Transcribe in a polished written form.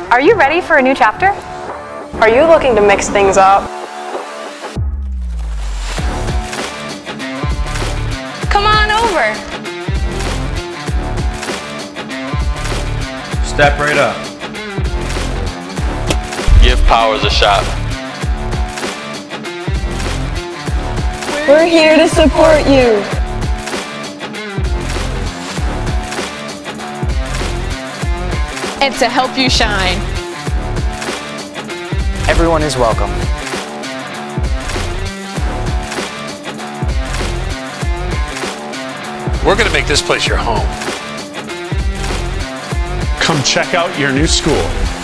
Are you ready for a new chapter? Are you looking to mix things up? Come on over. Step right up. Give Powers a shot. We're here to support you. And to help you shine. Everyone is welcome. We're going to make this place your home. Come check out your new school.